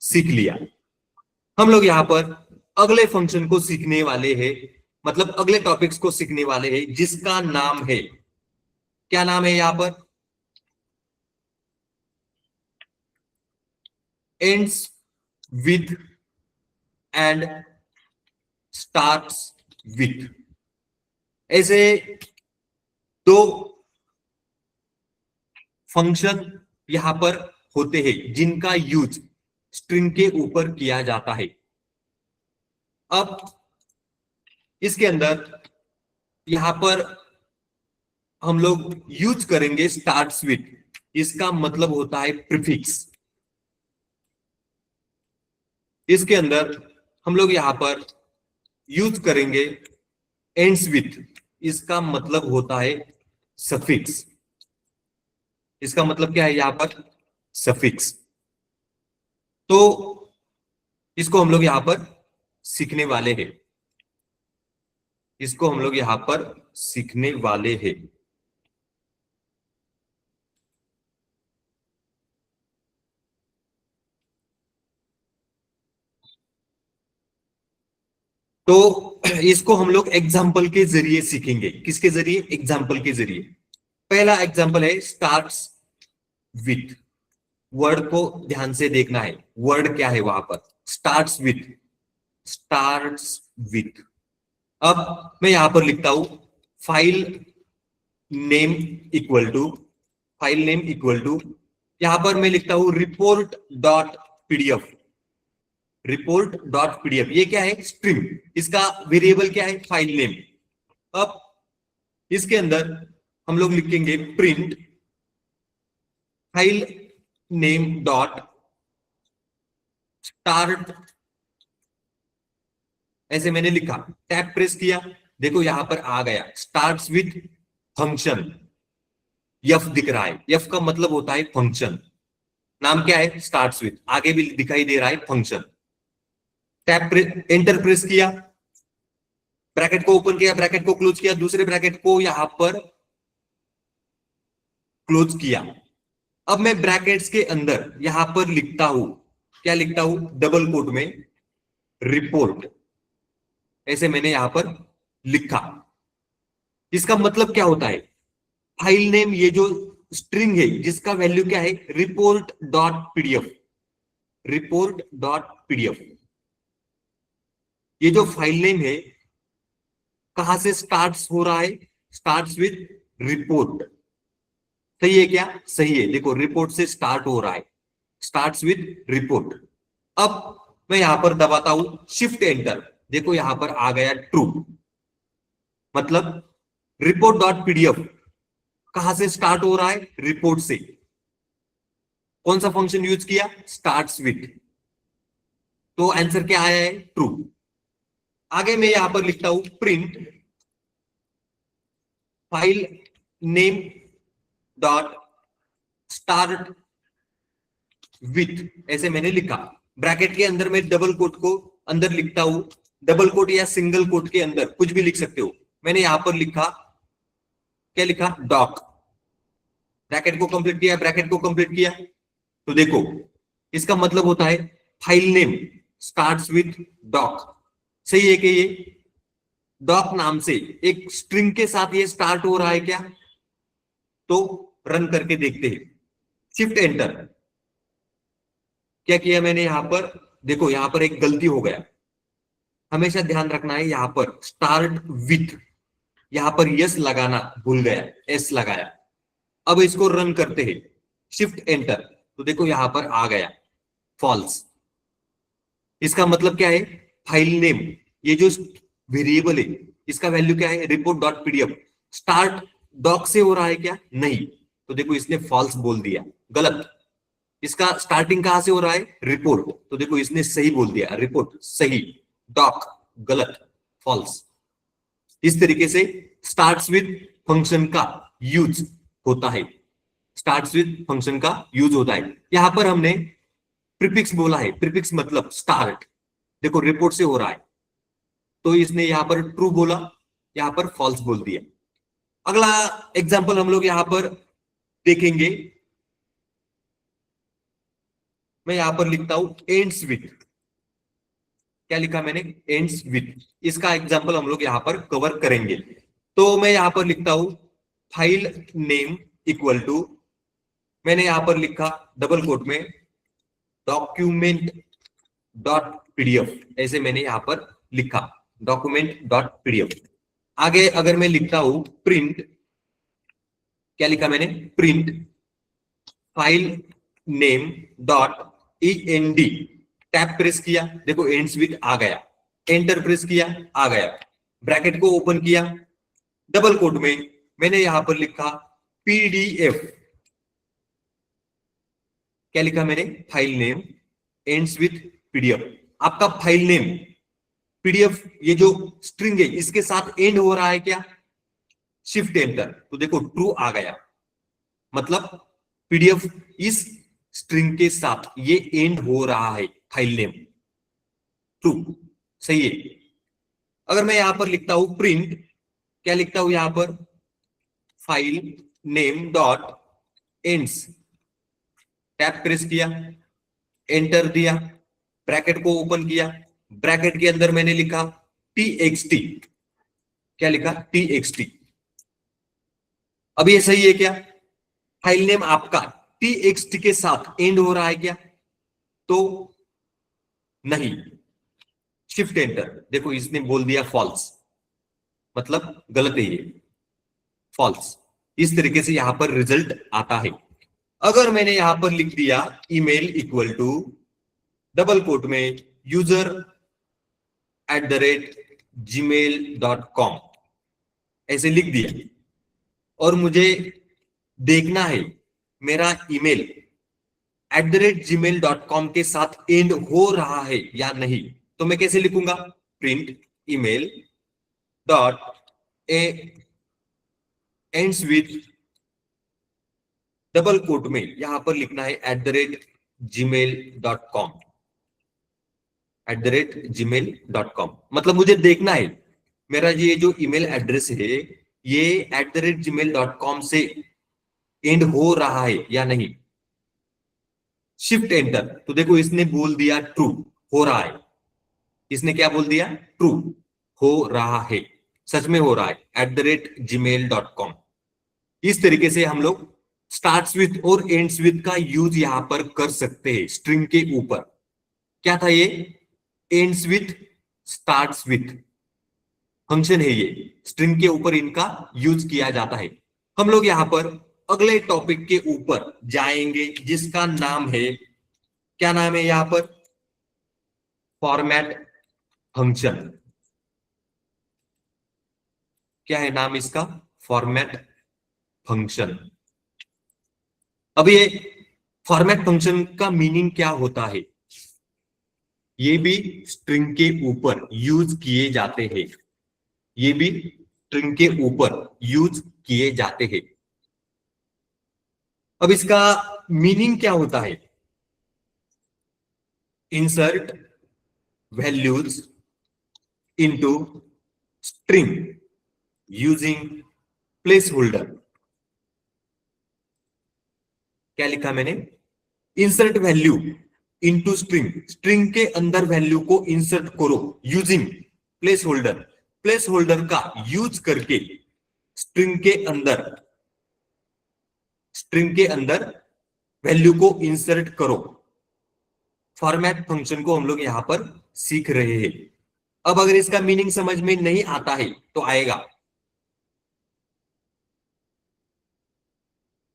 सीख लिया। हम लोग यहां पर अगले फंक्शन को सीखने वाले हैं, मतलब अगले टॉपिक्स को सीखने वाले हैं, जिसका नाम है, क्या नाम है यहां पर? Ends with and starts with. ऐसे दो फंक्शन यहां पर होते हैं जिनका यूज स्ट्रिंग के ऊपर किया जाता है। अब इसके अंदर यहां पर हम लोग यूज करेंगे स्टार्ट्स विथ। इसका मतलब होता है प्रीफिक्स। इसके अंदर हम लोग यहां पर यूज करेंगे एंड्स विथ। इसका मतलब होता है सफिक्स। इसका मतलब क्या है यहां पर? सफिक्स। तो इसको हम लोग यहां पर सीखने वाले हैं। इसको हम लोग यहां पर सीखने वाले हैं। तो इसको हम लोग एग्जाम्पल के जरिए सीखेंगे। किसके जरिए? एग्जाम्पल के जरिए। पहला एग्जाम्पल है स्टार्ट्स विथ। वर्ड को ध्यान से देखना है, वर्ड क्या है वहां पर? Starts with. Starts with. अब मैं यहां पर लिखता हूं file name equal to, file name equal to, यहां पर मैं लिखता हूं report dot PDF. Report dot PDF ये क्या है? स्ट्रिंग। इसका वेरिएबल क्या है? File name. अब इसके अंदर हम लोग लिखेंगे print file name dot start. ऐसे मैंने लिखा, टैब प्रेस किया, देखो यहां पर आ गया स्टार्ट्स विथ फंक्शन। एफ दिख रहा है। एफ का मतलब होता है फंक्शन। नाम क्या है? Starts with. आगे भी दिखाई दे रहा है फंक्शन। टैब एंटर प्रेस किया, ब्रैकेट को ओपन किया, ब्रैकेट को क्लोज किया, दूसरे ब्रैकेट को यहां पर क्लोज किया। अब मैं ब्रैकेट्स के अंदर यहां पर लिखता हूं, क्या लिखता हूं? डबल कोट में रिपोर्ट। ऐसे मैंने यहां पर लिखा। इसका मतलब क्या होता है? फाइल नेम, ये जो स्ट्रिंग है जिसका वैल्यू क्या है? Report dot PDF. Report dot PDF ये जो फाइल नेम है कहां से स्टार्ट्स हो रहा है? Starts with report. सही है क्या? सही है। देखो रिपोर्ट से स्टार्ट हो रहा है, स्टार्ट्स विथ रिपोर्ट। अब मैं यहां पर दबाता हूं शिफ्ट एंटर, देखो यहां पर आ गया ट्रू। मतलब रिपोर्ट डॉट पीडीएफ कहां से स्टार्ट हो रहा है? रिपोर्ट से। कौन सा फंक्शन यूज किया? Starts with. तो आंसर क्या आया है? ट्रू। आगे मैं यहां पर लिखता हूं print file name dot start with. ऐसे मैंने लिखा, ब्रैकेट के अंदर मैं डबल कोट को अंदर लिखता हूं। डबल कोट या सिंगल कोट के अंदर कुछ भी लिख सकते हो। मैंने यहां पर लिखा, क्या लिखा? डॉक। ब्रैकेट को कंप्लीट किया, ब्रैकेट को कंप्लीट किया, तो देखो इसका मतलब होता है file name starts with doc. सही है कि ये डॉक नाम से एक स्ट्रिंग के साथ ये स्टार्ट हो रहा है क्या? तो रन करके देखते हैं। शिफ्ट एंटर, क्या किया मैंने यहां पर? देखो यहां पर एक गलती हो गया। हमेशा ध्यान रखना है, यहां पर स्टार्ट विथ, यहां पर यस लगाना भूल गया, एस लगाया। अब इसको रन करते हैं, शिफ्ट एंटर, तो देखो यहां पर आ गया फॉल्स। इसका मतलब क्या है? फाइल नेम, ये जो वेरिएबल है इसका वैल्यू क्या है? Report dot PDF. Start doc से हो रहा है क्या? नहीं। तो देखो इसने फॉल्स बोल दिया, गलत। इसका स्टार्टिंग कहां से हो रहा है? रिपोर्ट। तो देखो इसने सही बोल दिया, रिपोर्ट सही, डॉक गलत, फॉल्स। इस तरीके से स्टार्ट्स विद फंक्शन का यूज होता है। स्टार्ट्स विद फंक्शन का यूज होता है। यहां पर हमने प्रीफिक्स बोला है। प्रीफिक्स मतलब स्टार्ट, देखो रिपोर्ट से हो रहा है, तो इसने यहां पर ट्रू बोला, यहां पर फॉल्स बोल दिया। अगला एग्जांपल हम लोग यहां पर देखेंगे। मैं यहां पर लिखता हूं एंड्स विथ। क्या लिखा मैंने? Ends with. इसका एग्जांपल हम लोग यहां पर कवर करेंगे। तो मैं यहां पर लिखता हूं फाइल नेम इक्वल टू, मैंने यहां पर लिखा डबल कोट में डॉक्यूमेंट डॉट पीडीएफ। ऐसे मैंने यहां पर लिखा। Document dot PDF. आगे अगर मैं लिखता हूं प्रिंट, क्या लिखा मैंने, print file name dot END, tab press किया, देखो एंड्स विथ आ गया, एंटर प्रेस किया आ गया, ब्रैकेट को ओपन किया, डबल कोट में मैंने यहां पर लिखा PDF, क्या लिखा मैंने, file name ends with PDF। आपका फाइल नेम PDF ये जो स्ट्रिंग है इसके साथ एंड हो रहा है क्या, शिफ्ट एंटर, तो देखो ट्रू आ गया, मतलब PDF इस स्ट्रिंग के साथ ये एंड हो रहा है, फाइल नेम ट्रू, सही है। अगर मैं यहां पर लिखता हूं प्रिंट, क्या लिखता हूं यहां पर, file name dot ends, tab press किया, एंटर दिया, ब्रैकेट को ओपन किया, ब्रैकेट के अंदर मैंने लिखा TXT, क्या लिखा, TXT। अब ये सही है क्या, फाइल नेम आपका TXT के साथ एंड हो रहा है क्या, तो नहीं, शिफ्ट एंटर, देखो इसने बोल दिया फॉल्स, मतलब गलत है ये, फॉल्स। इस तरीके से यहां पर रिजल्ट आता है। अगर मैंने यहां पर लिख दिया email equal to double quote में user@gmail.com, ऐसे लिख दिया, और मुझे देखना है मेरा ईमेल @gmail.com के साथ एंड हो रहा है या नहीं, तो मैं कैसे लिखूंगा, print email dot ends with double quote में यहां पर लिखना है @gmail.com, @gmail.com, मतलब मुझे देखना है मेरा ये जो ईमेल एड्रेस है ये @gmail.com से एंड हो रहा है या नहीं, शिफ्ट एंटर, तो देखो इसने बोल दिया ट्रू, हो रहा है, इसने क्या बोल दिया, ट्रू, हो रहा है, सच में हो रहा है @gmail.com। इस तरीके से हम लोग स्टार्ट्स विथ और एंड्स विथ का यूज यहां पर कर सकते हैं स्ट्रिंग के ऊपर। क्या था ये, ends with starts with function है, ये स्ट्रिंग के ऊपर इनका यूज किया जाता है। हम लोग यहां पर अगले टॉपिक के ऊपर जाएंगे जिसका नाम है, क्या नाम है यहां पर, फॉर्मेट फंक्शन। क्या है नाम इसका, फॉर्मेट फंक्शन। अब ये फॉर्मेट फंक्शन का मीनिंग क्या होता है, ये भी स्ट्रिंग के ऊपर यूज किए जाते हैं, ये भी स्ट्रिंग के ऊपर यूज किए जाते हैं। अब इसका मीनिंग क्या होता है, insert values into string using place holder. क्या लिखा मैंने, insert value into string, string के अंदर वैल्यू को इंसर्ट करो using place holder, place holder का यूज करके स्ट्रिंग के अंदर वैल्यू को इंसर्ट करो। फॉर्मेट फंक्शन को हम लोग यहां पर सीख रहे हैं। अब अगर इसका मीनिंग समझ में नहीं आता है तो आएगा,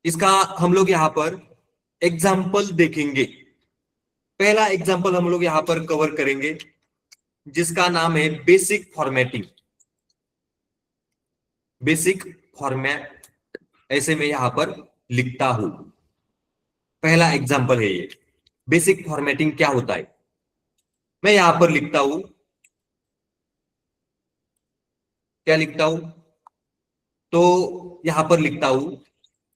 इसका हम लोग यहां पर एग्जाम्पल देखेंगे। पहला एग्जाम्पल हम लोग यहां पर कवर करेंगे जिसका नाम है बेसिक फॉर्मेटिंग। बेसिक फॉर्मेट ऐसे में यहां पर लिखता हूं, पहला एग्जाम्पल है ये। बेसिक फॉर्मेटिंग क्या होता है, मैं यहां पर लिखता हूं, क्या लिखता हूं, तो यहां पर लिखता हूं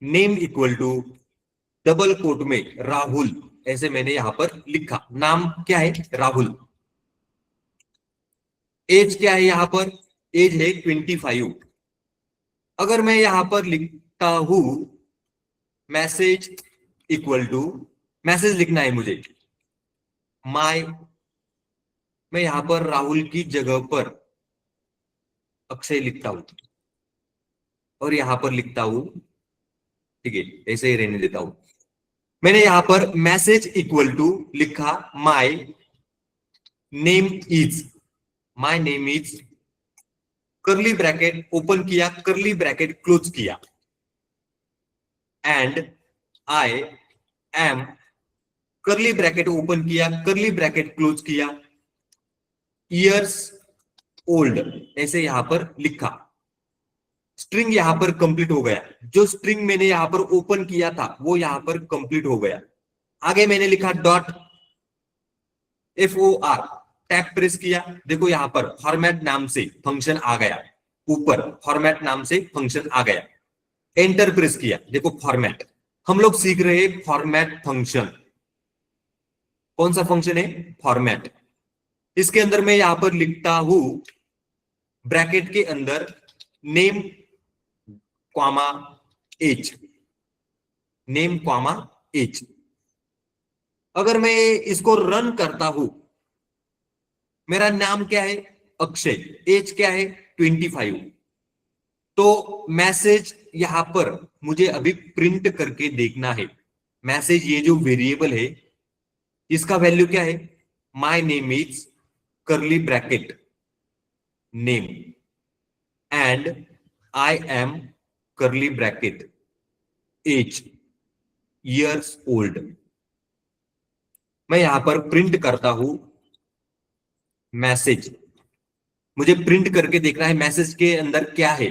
name equal to double quote Rahul राहुल, ऐसे मैंने यहां पर लिखा, नाम क्या है, राहुल। एज क्या है यहां पर, एज है 25। अगर मैं यहां पर लिखता हूं मैसेज इक्वल टू, मैसेज लिखना है मुझे, माय, मैं यहां पर राहुल की जगह पर अक्षय लिखता हूं और यहां पर लिखता हूं, ठीक है ऐसे ही रहने देता हूं। मैंने यहां पर मैसेज इक्वल टू लिखा my name is, my name is, curly bracket open किया, कर्ली ब्रैकेट क्लोज किया, and I am, curly bracket open किया, कर्ली ब्रैकेट क्लोज किया, ईयर्स ओल्ड, ऐसे यहां पर लिखा। स्ट्रिंग यहां पर कंप्लीट हो गया। जो स्ट्रिंग मैंने यहां पर ओपन किया था वो यहां पर कंप्लीट हो गया। आगे मैंने लिखा डॉट FOR, टैब प्रेस किया, देखो यहां पर फॉर्मेट नाम से फंक्शन आ गया, ऊपर फॉर्मेट नाम से फंक्शन आ गया। एंटर प्रेस किया, देखो फॉर्मेट। हम लोग सीख रहे हैं फॉर्मेट फंक्शन। कौन सा फंक्शन है? फॉर्मेट। इसके अंदर मैं यहां पर लिखता हूं ब्रैकेट के अंदर name comma age, name comma age. अगर मैं इसको रन करता हूं, मेरा नाम क्या है? अक्षय, एज क्या है? 25। तो मैसेज यहां पर मुझे अभी प्रिंट करके देखना है। मैसेज, ये जो वेरिएबल है इसका वैल्यू क्या है? My name is curly bracket name and I am curly bracket age years old. मैं यहां पर प्रिंट करता हूं मैसेज, मुझे प्रिंट करके देखना है मैसेज के अंदर क्या है।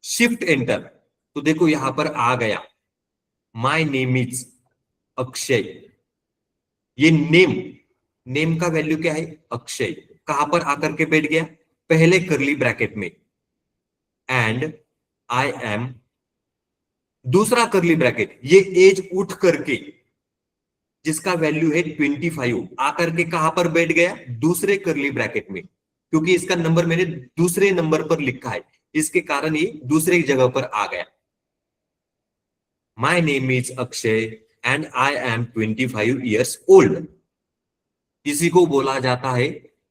शिफ्ट एंटर, तो देखो यहां पर आ गया माय नेम इज अक्षय। ये नेम, नेम का वैल्यू क्या है? अक्षय। कहां पर आकर के बैठ गया? पहले कर्ली ब्रैकेट में, एंड आई एम, दूसरा कर्ली ब्रैकेट, ये एज उठ करके जिसका वैल्यू है 25 आकर के कहां पर बैठ गया? दूसरे कर्ली ब्रैकेट में, क्योंकि इसका नंबर मैंने दूसरे नंबर पर लिखा है, इसके कारण ये दूसरे जगह पर आ गया। My name is Akshay and I M 25 years old. इसी को बोला जाता है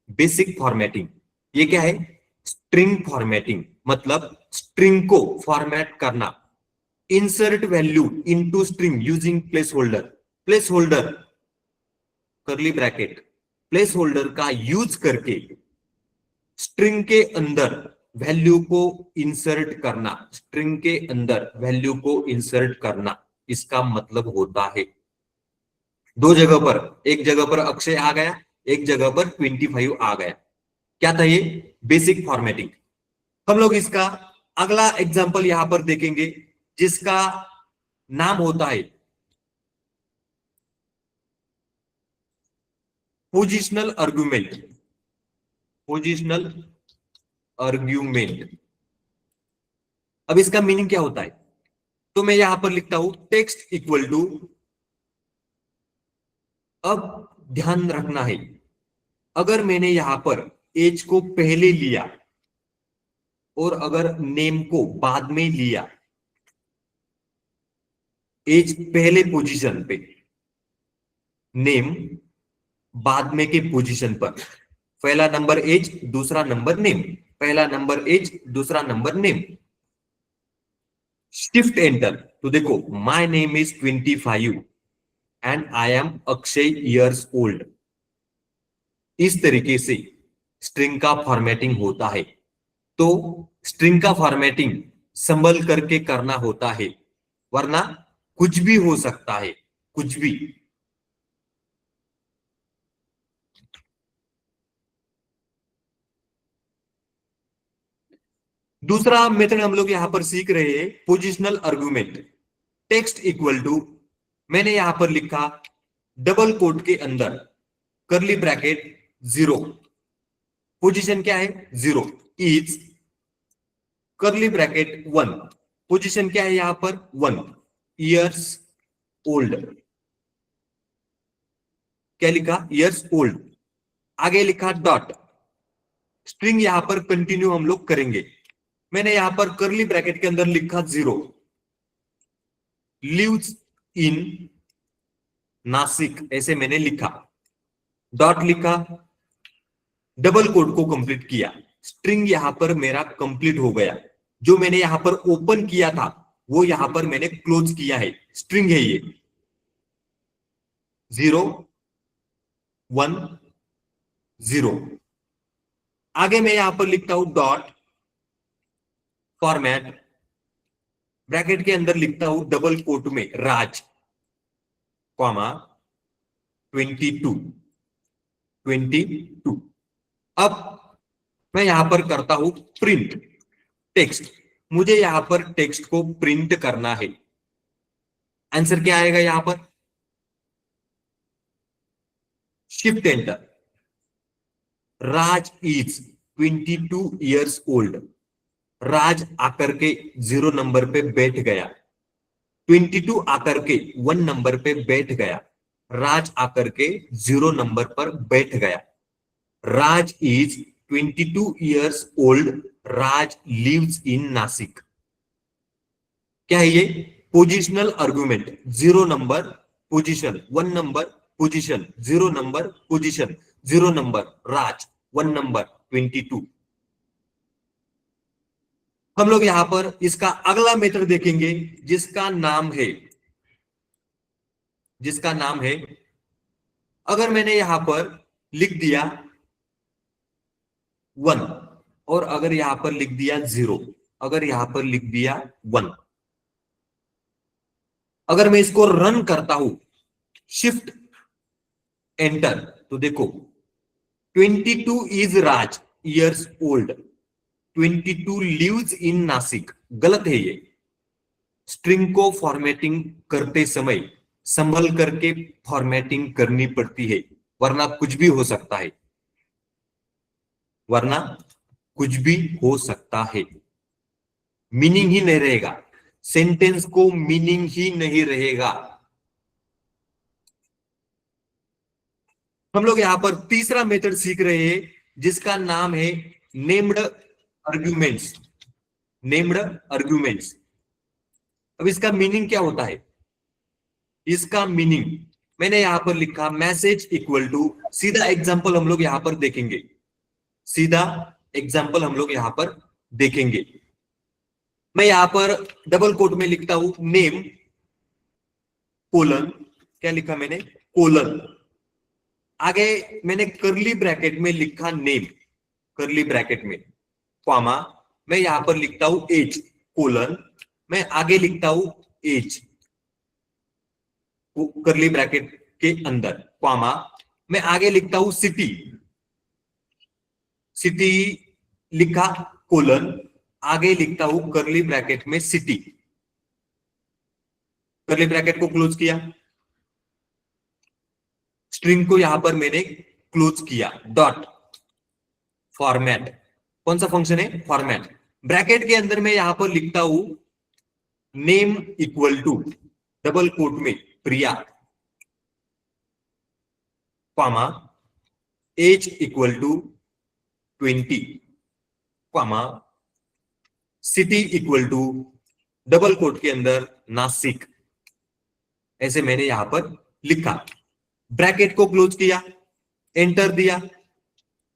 बेसिक फॉर्मेटिंग। ये क्या है? स्ट्रिंग फॉर्मेटिंग, मतलब स्ट्रिंग को फॉर्मेट करना। Insert value into string using place holder. Place holder curly bracket, place holder का यूज करके स्ट्रिंग के अंदर वैल्यू को इंसर्ट करना, स्ट्रिंग के अंदर वैल्यू को इंसर्ट करना, इसका मतलब होता है दो जगह पर, एक जगह पर अक्षय आ गया, एक जगह पर 25 आ गया। क्या था ये? Basic formatting. हम लोग इसका अगला एग्जांपल यहां पर देखेंगे जिसका नाम होता है पोजिशनल आर्गुमेंट। Positional argument. अब इसका मीनिंग क्या होता है? तो मैं यहां पर लिखता हूं टेक्स्ट इक्वल टू, अब ध्यान रखना है, अगर मैंने यहां पर एज को पहले लिया और अगर नेम को बाद में लिया, एज पहले पोजीशन पे, नेम बाद में के पोजीशन पर, पहला नंबर एज, दूसरा नंबर नेम, पहला नंबर एज, दूसरा नंबर नेम। शिफ्ट एंटर, तो देखो my name is 25 and I M Akshay years old. इस तरीके से स्ट्रिंग का फॉर्मेटिंग होता है। तो स्ट्रिंग का फॉर्मेटिंग संभल करके करना होता है, वरना कुछ भी हो सकता है, कुछ भी। दूसरा मेथड हम लोग यहां पर सीख रहे हैं positional argument. Text equal to, मैंने यहां पर लिखा डबल कोट के अंदर कर्ली ब्रैकेट 0, पोजीशन क्या है? 0 इज कर्ली ब्रैकेट 1, पोजीशन क्या है यहां पर? 1 ईयर्स ओल्ड। क्या लिखा? Years old. आगे लिखा डॉट, स्ट्रिंग यहां पर कंटिन्यू हम लोग करेंगे। मैंने यहां पर कर्ली ब्रैकेट के अंदर लिखा 0, लिव्स इन नासिक, ऐसे मैंने लिखा, डॉट लिखा, डबल कोट को कंप्लीट किया, स्ट्रिंग यहां पर मेरा कंप्लीट हो गया। जो मैंने यहां पर ओपन किया था वो यहां पर मैंने क्लोज किया है, स्ट्रिंग है ये। 0 1 0, आगे मैं यहां पर लिखता हूं डॉट फॉर्मेट, ब्रैकेट के अंदर लिखता हूं डबल कोट में राज, कॉमा 22 22। अब मैं यहां पर करता हूं प्रिंट टेक्स्ट, मुझे यहां पर टेक्स्ट को प्रिंट करना है। आंसर क्या आएगा यहां पर? Shift enter, Raj is 22 years old, Raj आकर के 0 नंबर पे बैठ गया, 22 आकर के 1 नंबर पे बैठ गया, राज आकर के 0 नंबर पर बैठ गया, Raj is 22 years old, Raj lives in Nashik. क्या है ये? Positional argument, 0 number position, 1 number position, 0 number position, 0 number Raj, 1 number 22। हम लोग यहां पर इसका अगला मेथड देखेंगे जिसका नाम है, जिसका नाम है, अगर मैंने यहां पर लिख दिया 1 और अगर यहां पर लिख दिया 0, अगर यहां पर लिख दिया 1, अगर मैं इसको रन करता हूं शिफ्ट एंटर, तो देखो 22 is Raj years old, 22 lives in Nashik. गलत है ये, स्ट्रिंग को फॉर्मेटिंग करते समय संभल करके फॉर्मेटिंग करनी पड़ती है, वरना कुछ भी हो सकता है, वरना कुछ भी हो सकता है, मीनिंग ही नहीं रहेगा, सेंटेंस को मीनिंग ही नहीं रहेगा। हम लोग यहां पर तीसरा मेथड सीख रहे हैं जिसका नाम है नेम्ड आर्ग्यूमेंट्स, नेम्ड आर्ग्यूमेंट्स। अब इसका मीनिंग क्या होता है? इसका मीनिंग मैंने यहां पर लिखा मैसेज इक्वल टू, सीधा एग्जांपल हम लोग यहां पर देखेंगे, सीधा एग्जांपल हम लोग यहां पर देखेंगे। मैं यहां पर डबल कोट में लिखता हूं नेम कोलन, क्या लिखा मैंने? कोलन, आगे मैंने करली ब्रैकेट में लिखा नेम, करली ब्रैकेट में कॉमा, मैं यहां पर लिखता हूं एज कोलन, मैं आगे लिखता हूं एज करली ब्रैकेट के अंदर कॉमा, मैं आगे लिखता हूं सिटी, सिटी लिखा कोलन, आगे लिखता हूं करली ब्रैकेट में सिटी, करली ब्रैकेट को क्लोज किया, स्ट्रिंग को यहां पर मैंने क्लोज किया, डॉट फॉर्मेट, कौन सा फंक्शन है? फॉर्मेट, ब्रैकेट के अंदर मैं यहां पर लिखता हूं name equal to double quote में Priya, comma age equal to 20, comma city equal to double quote के अंदर नासिक। ऐसे मैंने यहां पर लिखा, ब्रैकेट को क्लोज किया, एंटर दिया,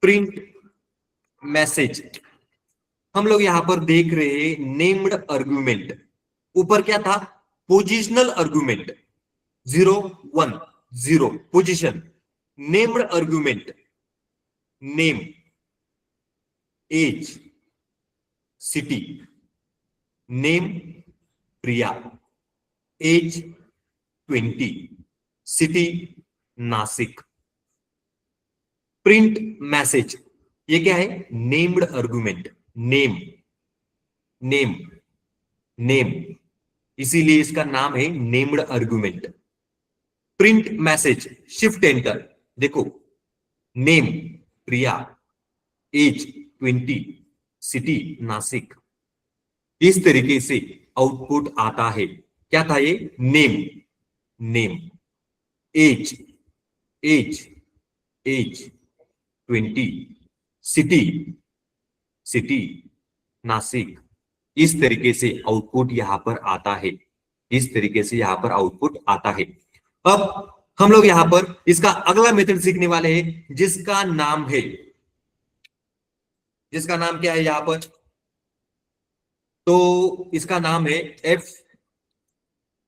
प्रिंट मैसेज। हम लोग यहां पर देख रहे हैं नेम्ड आर्गुमेंट, ऊपर क्या था? Positional argument, 0 1 0 position, named argument name, age city, name Priya, age 20, city Nashik, print message. ये क्या है? Named argument, name, name, name, इसीलिए इसका नाम है named argument. Print message, shift enter, देखो name Priya, age 20, city Nashik, इस तरीके से आउटपुट आता है। क्या था ये? Name, name, age, age, age 20, city, city Nashik, इस तरीके से आउटपुट यहां पर आता है, इस तरीके से यहां पर आउटपुट आता है। अब हम लोग यहां पर इसका अगला मेथड सीखने वाले हैं जिसका नाम है, जिसका नाम क्या है यहां पर? तो इसका नाम है एफ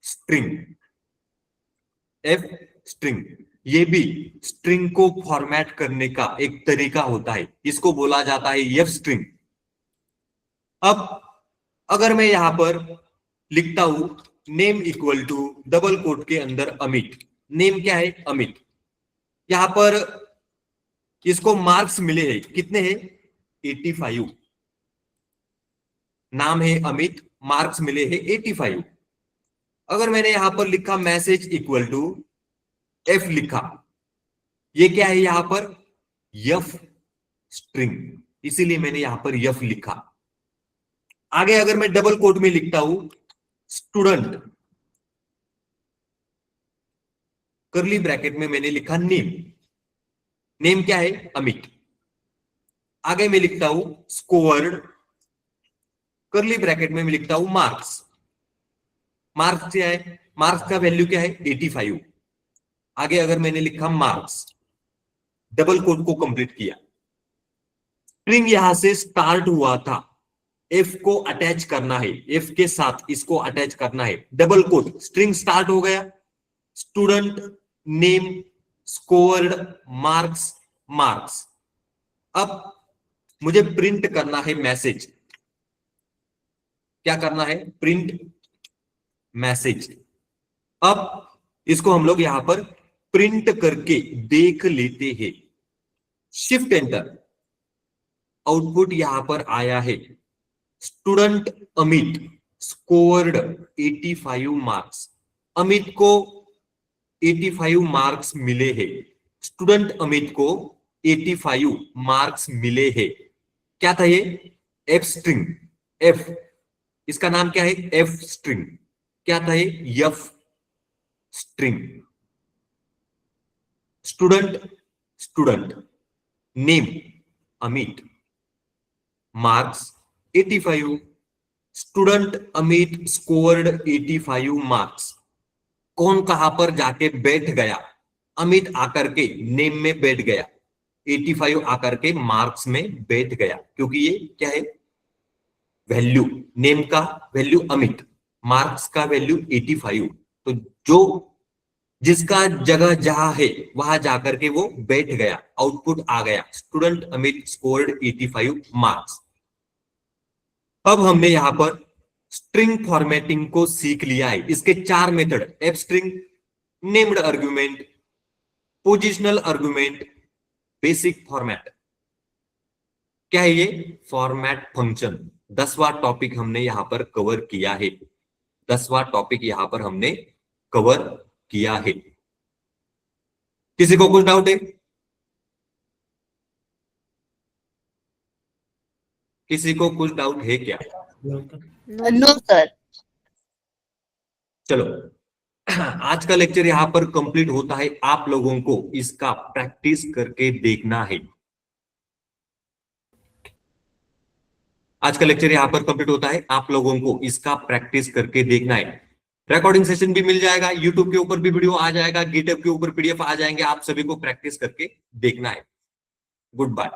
स्ट्रिंग, एफ स्ट्रिंग। ये भी स्ट्रिंग को फॉर्मेट करने का एक तरीका होता है, इसको बोला जाता है एफ स्ट्रिंग। अब अगर मैं यहां पर लिखता हूं name equal to double quote के अंदर अमित, नेम क्या है? अमित। यहां पर इसको मार्क्स मिले हैं, कितने हैं? 85। नाम है अमित, मार्क्स मिले हैं 85। अगर मैंने यहां पर लिखा मैसेज इक्वल टू एफ लिखा, ये क्या है यहां पर? एफ स्ट्रिंग, इसीलिए मैंने यहां पर एफ लिखा। आगे अगर मैं डबल कोट में लिखता हूं स्टूडेंट, करली ब्रैकेट में मैंने लिखा नेम, नेम क्या है? अमित। आगे मैं लिखता हूं स्कोर्ड, करली ब्रैकेट में मैं लिखता हूं मार्क्स, मार्क्स क्या है? मार्क्स का वैल्यू क्या है? 85। आगे अगर मैंने लिखा मार्क्स, डबल कोट को कंप्लीट किया, स्ट्रिंग यहां से स्टार्ट हुआ था, एफ को अटैच करना है, एफ के साथ इसको अटैच करना है, डबल कोट, स्ट्रिंग स्टार्ट हो गया, student name scored marks marks. अब मुझे प्रिंट करना है मैसेज, क्या करना है? Print message. अब इसको हम लोग यहां पर प्रिंट करके देख लेते हैं। शिफ्ट एंटर, आउटपुट यहां पर आया है student Amit scored 85 marks. Amit को 85 मार्क्स मिले हैं, स्टूडेंट अमित को 85 मार्क्स मिले हैं। क्या था ये? एफ स्ट्रिंग, एफ, इसका नाम क्या है? F string. क्या था ये? F string. Student student, name Amit, marks 85, student Amit scored 85 marks. कौन कहां पर जाके बैठ गया? अमित आकर के नेम में बैठ गया, 85 आकर के मार्क्स में बैठ गया, क्योंकि ये क्या है? वैल्यू, नेम का वैल्यू अमित, मार्क्स का वैल्यू 85। तो जो जिसका जगह जहां है वहां जाकर के वो बैठ गया, आउटपुट आ गया स्टूडेंट अमित स्कोर्ड 85 मार्क्स। अब हमने यहां पर स्ट्रिंग फॉर्मेटिंग को सीख लिया है। इसके 4 method, F string, named argument, positional argument, basic format. क्या है ये? Format function. 10वां टॉपिक हमने यहां पर कवर किया है, 10वां टॉपिक यहां पर हमने कवर किया है। किसी को कुछ डाउट है? किसी को कुछ डाउट है क्या? No sir. चलो, आज का लेक्चर यहां पर कंप्लीट होता है। आप लोगों को इसका प्रैक्टिस करके देखना है। आज का लेक्चर यहां पर कंप्लीट होता है, आप लोगों को इसका प्रैक्टिस करके देखना है। रिकॉर्डिंग सेशन भी मिल जाएगा, यूट्यूब के ऊपर भी वीडियो आ जाएगा, गिटहब के ऊपर पीडीएफ आ जाएंगे, आप सभी को प्रैक्टिस करके देखना है। Good bye.